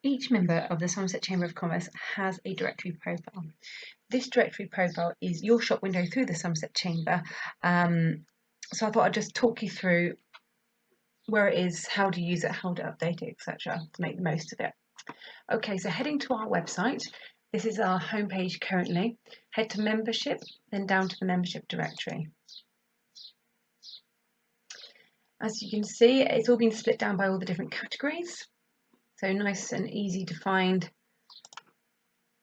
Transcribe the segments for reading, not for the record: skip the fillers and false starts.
Each member of the Somerset Chamber of Commerce has a directory profile. This directory profile is your shop window through the Somerset Chamber. So I thought I'd just talk you through where it is, how to use it, how to update it, etc. to make the most of it. Okay, so heading to our website, this is our homepage currently. Head to membership, then down to the membership directory. As you can see, it's all been split down by all the different categories. So nice and easy to find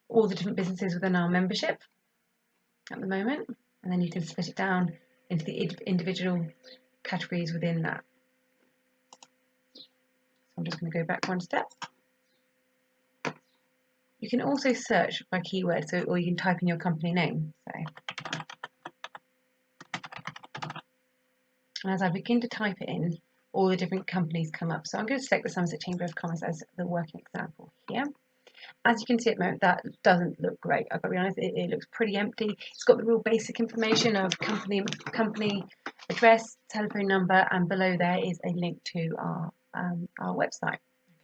all the different businesses within our membership at the moment. And then you can split it down into the individual categories within that. So I'm just going to go back one step. You can also search by keyword, or you can type in your company name. And as I begin to type it in, all the different companies come up. So I'm going to select the Somerset Chamber of Commerce as the working example here. As you can see at the moment, that doesn't look great. I've got to be honest, it looks pretty empty. It's got the real basic information of company address, telephone number, and below there is a link to our website.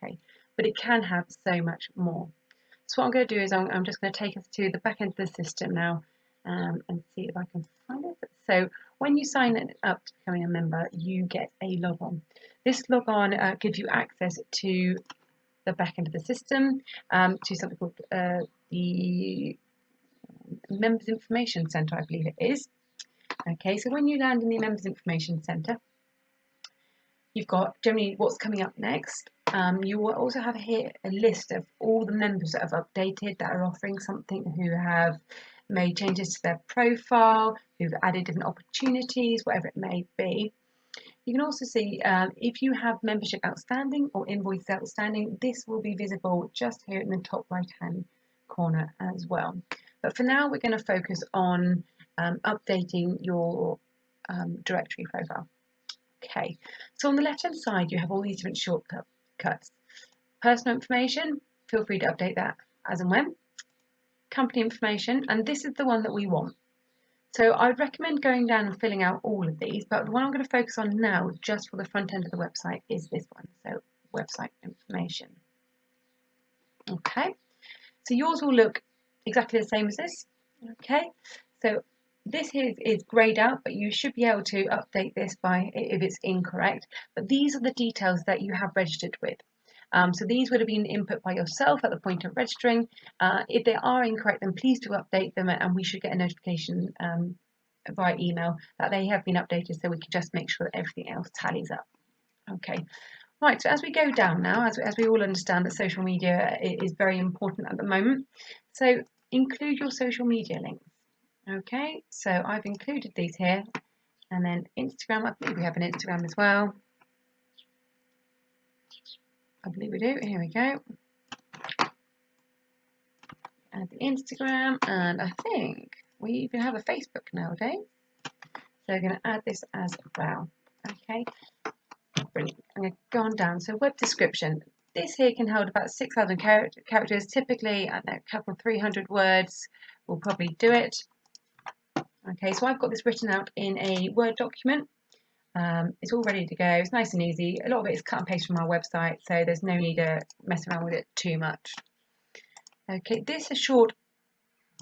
Okay, but it can have so much more. So what I'm going to do is I'm just going to take us to the back end of the system now and see if I can find it. So when you sign up to becoming a member, you get a logon. This logon gives you access to the back end of the system, to something called the Members Information Centre, I believe it is. Okay, so when you land in the Members Information Centre, you've got generally what's coming up next. You will also have here a list of all the members that have updated, that are offering something, who have made changes to their profile, who've added different opportunities, whatever it may be. You can also see if you have membership outstanding or invoices outstanding, this will be visible just here in the top right hand corner as well. But for now, we're going to focus on updating your directory profile. Okay, so on the left hand side, you have all these different shortcuts. Personal information, feel free to update that as and when. Company information, and this is the one that we want. So I'd recommend going down and filling out all of these, but the one I'm going to focus on now, just for the front end of the website, is this one. So website information. Okay, so yours will look exactly the same as this. Okay, so this here is greyed out, but you should be able to update this if it's incorrect. But these are the details that you have registered with. So these would have been input by yourself at the point of registering. If they are incorrect, then please do update them, and we should get a notification via email that they have been updated, so we can just make sure that everything else tallies up. Okay, right, so as we go down now, as we all understand that social media is very important at the moment, so include your social media links. Okay, so I've included these here, and then Instagram, I believe we have an Instagram as well. I believe we do. Here we go. Add the Instagram, and I think we even have a Facebook nowadays. So we're going to add this as well. Okay, brilliant. I'm going to go on down. So web description. This here can hold about 6,000 characters. Typically, I don't know, a couple of 300 words will probably do it. Okay, so I've got this written out in a Word document. It's all ready to go. It's nice and easy. A lot of it is cut and paste from our website, so there's no need to mess around with it too much. Okay, this is short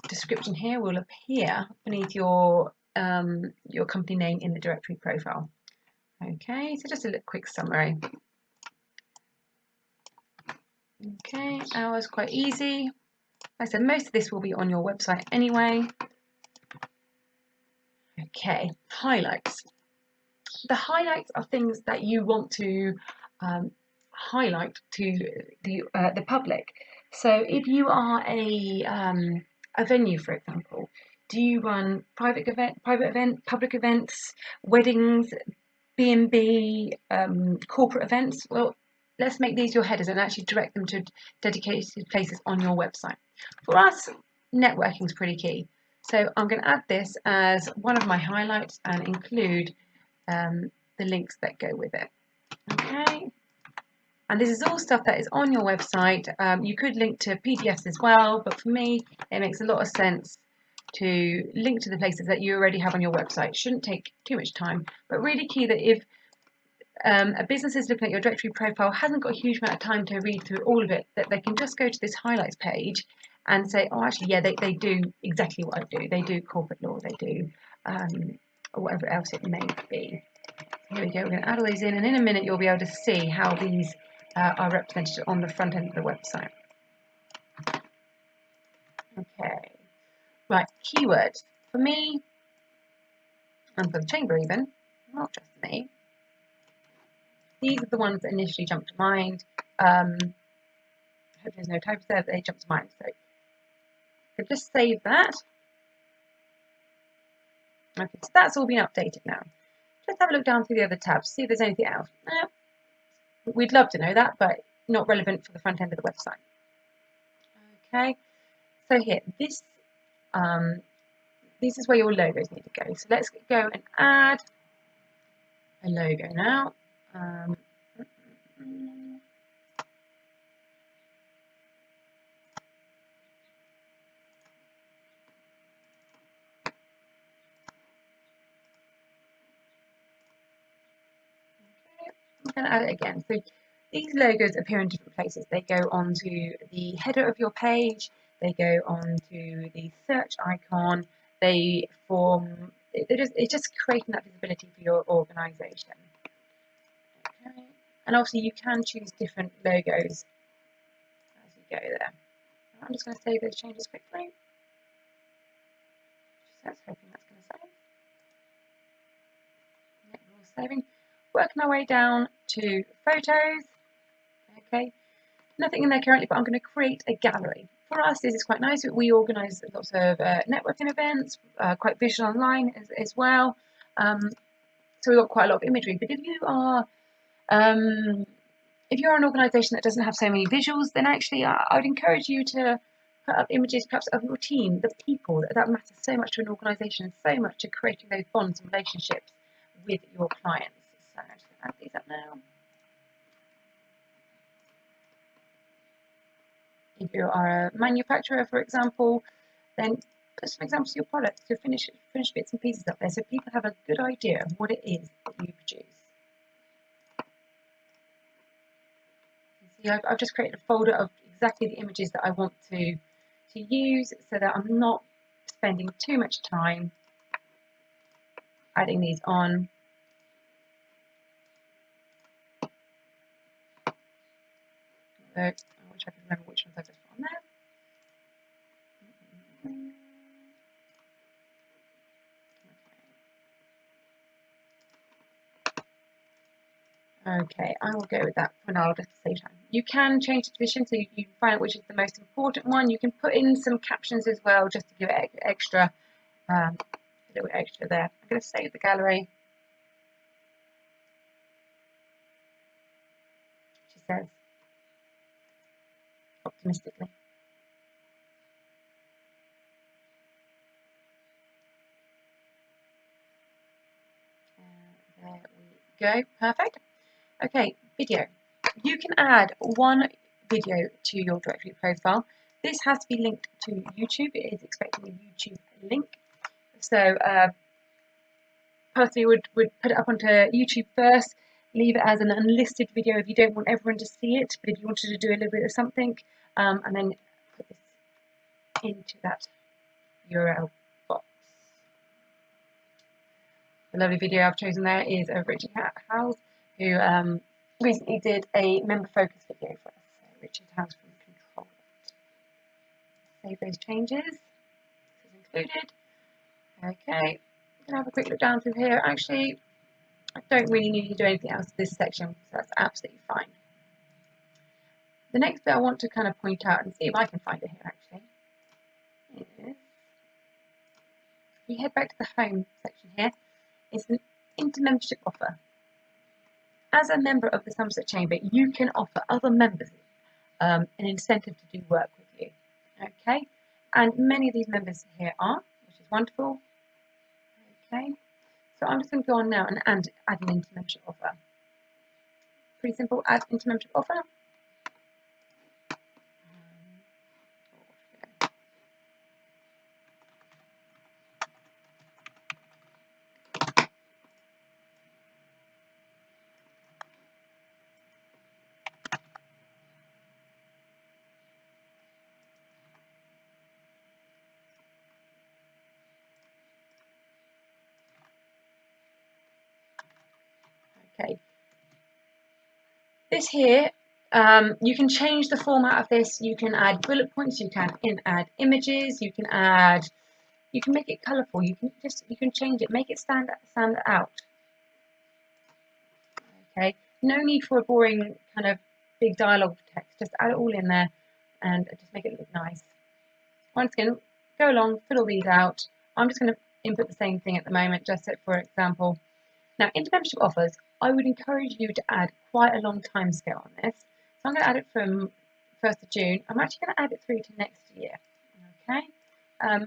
description here will appear beneath your company name in the directory profile. Okay, so just a quick summary. Okay, hours quite easy. Like I said, most of this will be on your website anyway. Okay, highlights. The highlights are things that you want to highlight to the public. So if you are a venue, for example, do you run private event, public events, weddings, B&B, corporate events? Well, let's make these your headers and actually direct them to dedicated places on your website. For us, networking is pretty key. So I'm going to add this as one of my highlights and include the links that go with it. Okay. And this is all stuff that is on your website. You could link to PDFs as well, but for me, it makes a lot of sense to link to the places that you already have on your website. Shouldn't take too much time, but really key that if a business is looking at your directory profile, hasn't got a huge amount of time to read through all of it, that they can just go to this highlights page and say, oh, actually, yeah, they do exactly what I do. They do corporate law, they do whatever else it may be. Here we go, we're going to add all these in, and in a minute you'll be able to see how these are represented on the front end of the website. Okay, right, keywords. For me, and for the chamber even, not just me, these are the ones that initially jump to mind. Hope there's no typos there, but they jump to mind. So just save that. Okay, so that's all been updated now. Just have a look down through the other tabs, see if there's anything else. No, we'd love to know that, but not relevant for the front end of the website. Okay, so here, this is where your logos need to go. So let's go and add a logo now. I'm going to add it again. So these logos appear in different places. They go onto the header of your page, they go onto the search icon, they form, it's just creating that visibility for your organisation. Okay. And obviously you can choose different logos as you go there. I'm just going to save those changes quickly. Just hoping that's going to save. Yep, we're all saving. Working our way down to photos. Okay, nothing in there currently, but I'm going to create a gallery. For us, this is quite nice. We organise lots of networking events, quite visual online as well. So we've got quite a lot of imagery. But if you are an organisation that doesn't have so many visuals, then actually I would encourage you to put up images perhaps of your team, the people. That matters so much to an organisation and so much to creating those bonds and relationships with your clients. So I'm just going to add these up now. If you are a manufacturer, for example, then put some examples of your products, your finished bits and pieces up there so people have a good idea of what it is that you produce. See, I've just created a folder of exactly the images that I want to use so that I'm not spending too much time adding these on. I wish I could remember which ones I just put on there. Okay, I will go with that for now, just to save time. You can change the position so you find out which is the most important one. You can put in some captions as well, just to give it extra, a little bit extra there. I'm going to save the gallery. She says, optimistically. There we go, perfect. Okay, video. You can add one video to your directory profile. This has to be linked to YouTube. It is expecting a YouTube link. So personally would put it up onto YouTube first, leave it as an unlisted video if you don't want everyone to see it, but if you wanted to do a little bit of something, and then put this into that URL box. The lovely video I've chosen there is of Richard Howes, who recently did a member focus video for us. So Richard Howes from Control It. Save those changes. This is included. Okay, I'm going to have a quick look down through here. Actually, I don't really need to do anything else to this section, so that's absolutely fine. The next bit I want to kind of point out and see if I can find it here actually is, if you head back to the home section here, it's an inter-membership offer. As a member of the Somerset Chamber, you can offer other members an incentive to do work with you. Okay, and many of these members here are, which is wonderful. Okay, so I'm just going to go on now and add an inter-membership offer. Pretty simple, add inter-membership offer. Okay, this here, you can change the format of this. You can add bullet points, you can add images, you can make it colourful, you can change it, make it stand out. Okay, no need for a boring kind of big dialogue text, just add it all in there and just make it look nice. Once again, go along, fill all these out. I'm just going to input the same thing at the moment, just for example. Now, into membership offers, I would encourage you to add quite a long time scale on this. So I'm going to add it from 1st of June. I'm actually going to add it through to next year. Okay.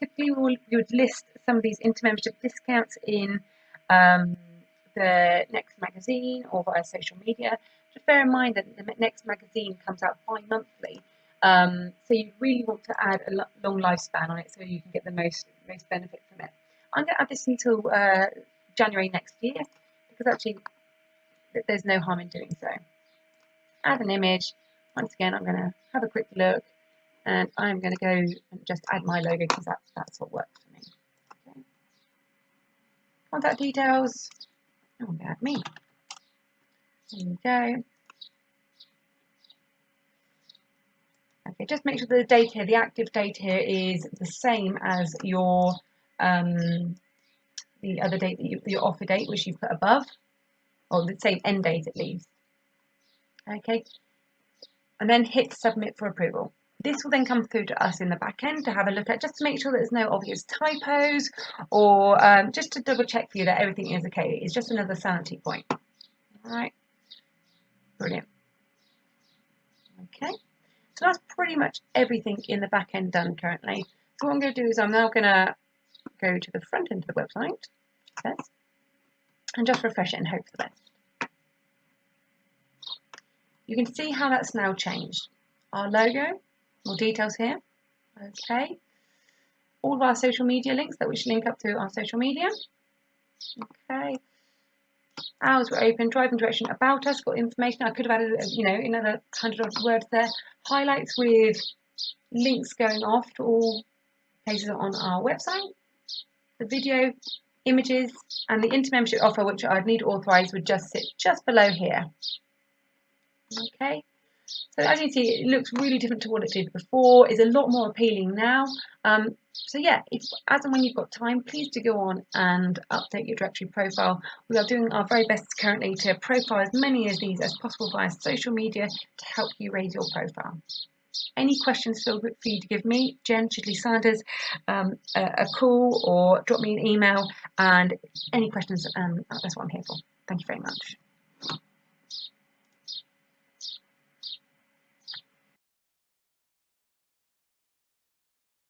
Typically, you would list some of these into membership discounts in the next magazine or via social media. Just bear in mind that the next magazine comes out bi-monthly. So you really want to add a long lifespan on it so you can get the most benefit from it. I'm going to add this until January next year because actually there's no harm in doing so. Add an image. Once again, I'm going to have a quick look and I'm going to go and just add my logo because that's what works for me. Okay. Contact details. I'm going to add me. There you go. Okay, just make sure the date here, the active date here, is the same as your the other date that your offer date, which you put above, or the same end date at least. Okay, and then hit submit for approval. This will then come through to us in the back end to have a look at, just to make sure that there's no obvious typos, or just to double check for you that everything is okay. It's just another sanity point. All right, brilliant. Okay. So that's pretty much everything in the back end done currently. So what I'm going to do is I'm now going to go to the front end of the website, and just refresh it and hope for the best. You can see how that's now changed. Our logo, more details here. Okay. All of our social media links that which link up to our social media. Okay. Hours were open, driving direction, about us, got information. I could have added, another 100 words there. Highlights with links going off to all places on our website. The video, images, and the into membership offer, which I'd need to authorize, would just sit just below here. Okay. So as you can see, it looks really different to what it did before. It's a lot more appealing now. So yeah, as and when you've got time, please do go on and update your directory profile. We are doing our very best currently to profile as many of these as possible via social media to help you raise your profile. Any questions, feel free to give me, Jen Chidley Sanders, a call or drop me an email. And any questions, that's what I'm here for. Thank you very much.